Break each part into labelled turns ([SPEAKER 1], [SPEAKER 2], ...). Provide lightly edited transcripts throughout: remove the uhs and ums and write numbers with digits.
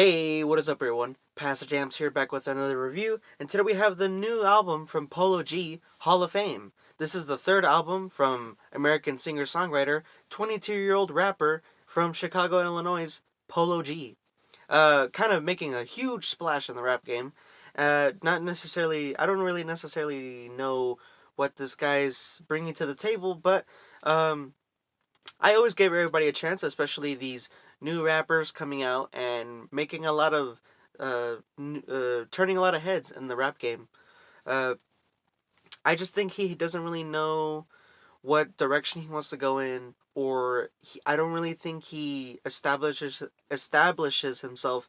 [SPEAKER 1] Hey, what is up everyone? Pastor JAMZ here back with another review, and today we have the new album from Polo G, Hall of Fame. This is the third album from American singer-songwriter, 22-year-old rapper from Chicago, Illinois, Polo G. Kind of making a huge splash in the rap game. Not necessarily, I don't really necessarily know what this guy's bringing to the table, but I always give everybody a chance, especially these new rappers coming out and making a lot of turning a lot of heads in the rap game. Uh, I just think he doesn't really know what direction he wants to go in, or I don't really think he establishes himself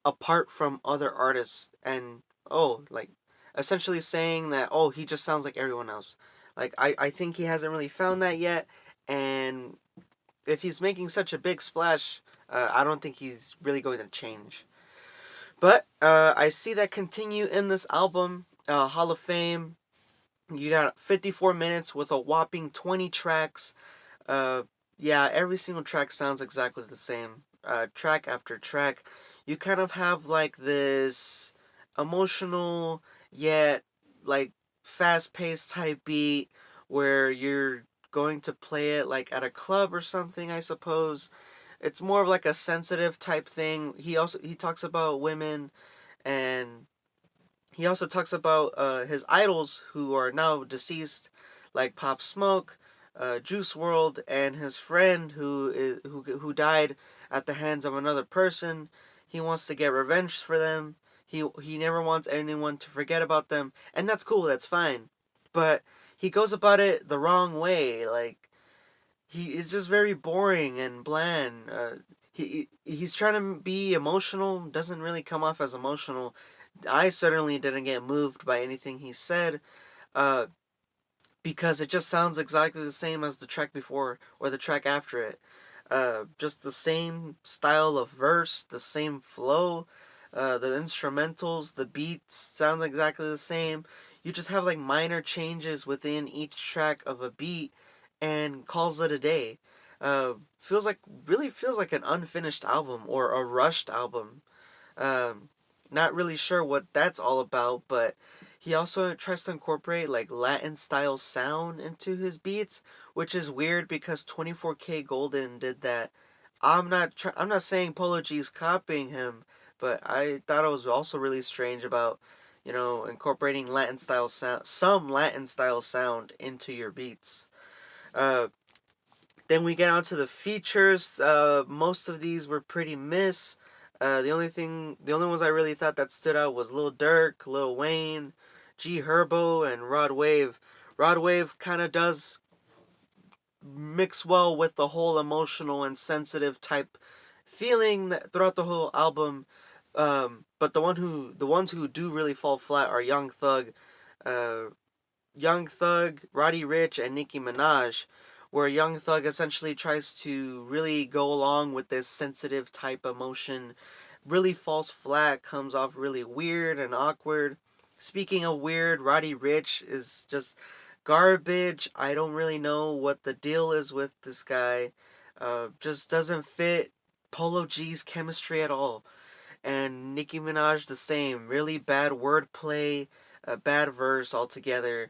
[SPEAKER 1] apart from other artists, and like essentially saying that he just sounds like everyone else. Like I think he hasn't really found that yet, and if he's making such a big splash, I don't think he's really going to change. But I see that continue in this album, Hall of Fame. You got 54 minutes with a whopping 20 tracks. Uh, yeah, every single track sounds exactly the same. Track after track. You kind of have like this emotional yet like fast paced type beat where you're going to play it like at a club or something, I suppose. It's more of like a sensitive type thing. He talks about women, and he also talks about his idols who are now deceased, like Pop Smoke, Juice World, and his friend who died at the hands of another person. He wants to get revenge for them. He never wants anyone to forget about them, and that's cool. That's fine, but he goes about it the wrong way. Like he is just very boring and bland. He's trying to be emotional. Doesn't really come off as emotional. I certainly didn't get moved by anything he said, uh, because it just sounds exactly the same as the track before or the track after it. Just the same style of verse, the same flow, the instrumentals, the beats sound exactly the same. You just have like minor changes within each track of a beat and calls it a day. Feels like really feels like an unfinished album or a rushed album. Um, Not really sure what that's all about, but he also tries to incorporate like Latin style sound into his beats, which is weird because 24K Golden did that. I'm not saying Polo G's copying him, but I thought it was also really strange about, incorporating Latin style sound, some Latin style sound into your beats. Uh, then we get onto the features. Most of these were pretty miss. The only ones I really thought that stood out was Lil Durk, Lil Wayne, G Herbo, and Rod Wave. Rod Wave kind of does mix well with the whole emotional and sensitive type feeling that throughout the whole album. But the ones who do really fall flat are uh, Young Thug, Roddy Ricch, and Nicki Minaj, where Young Thug essentially tries to really go along with this sensitive type emotion, really falls flat, comes off really weird and awkward. Speaking of weird, Roddy Ricch is just garbage. I don't really know what the deal is with this guy. Just doesn't fit Polo G's chemistry at all. And Nicki Minaj the same. Really bad wordplay, a bad verse altogether.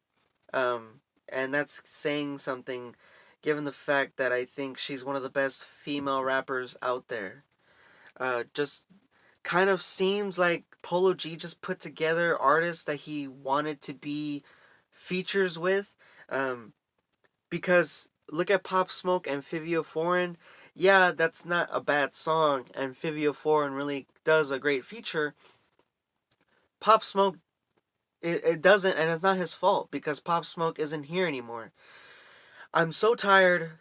[SPEAKER 1] And that's saying something given the fact that I think she's one of the best female rappers out there. Just kind of seems like Polo G just put together artists that he wanted to be features with. Um, because look at Pop Smoke and Fivio Foreign. Yeah, that's not a bad song, and Fivio Foreign really does a great feature. Pop Smoke, it doesn't, and it's not his fault because Pop Smoke isn't here anymore. I'm so tired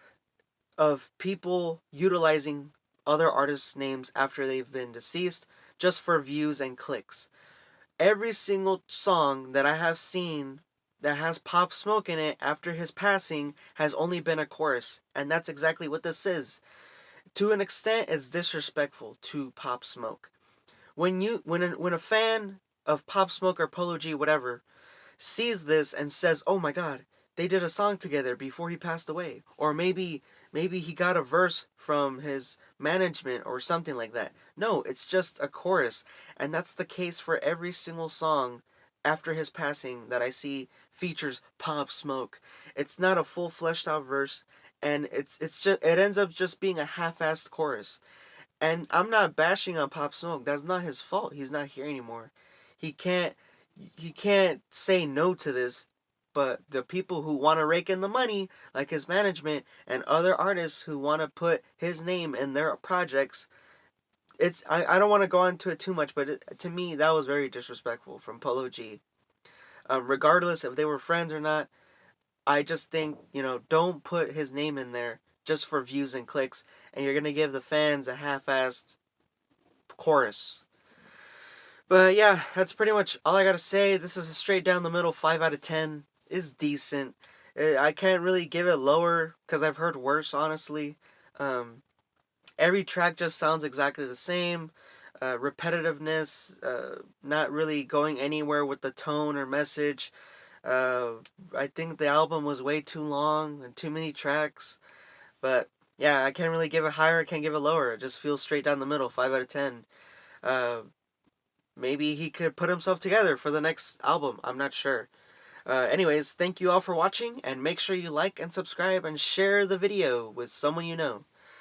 [SPEAKER 1] of people utilizing other artists' names after they've been deceased just for views and clicks. Every single song that I have seen that has Pop Smoke in it after his passing has only been a chorus, and that's exactly what this is. To an extent, it's disrespectful to Pop Smoke. When a fan of Pop Smoke or Polo G, whatever, sees this and says, "Oh my God, they did a song together before he passed away. Or maybe he got a verse from his management or something like that. No, it's just a chorus. And that's the case for every single song after his passing that I see features Pop Smoke. It's not a full fleshed out verse, and it ends up just being a half-assed chorus. And I'm not bashing on Pop Smoke. That's not his fault. He's not here anymore. He can't he can't say no to this. But the people who want to rake in the money, like his management and other artists who want to put his name in their projects, I don't want to go into it too much, but to me that was very disrespectful from Polo G. Regardless if they were friends or not, I just think, don't put his name in there just for views and clicks, and you're gonna give the fans a half-assed chorus. But yeah, that's pretty much all I gotta say. This is a straight down the middle 5 out of 10. It's decent. I can't really give it lower because I've heard worse, honestly. Every track just sounds exactly the same. Repetitiveness, not really going anywhere with the tone or message. I think the album was way too long and too many tracks. But yeah, I can't really give it higher, I can't give it lower. It just feels straight down the middle, 5 out of 10. Maybe he could put himself together for the next album. I'm not sure. Anyways, thank you all for watching, and make sure you like and subscribe and share the video with someone you know.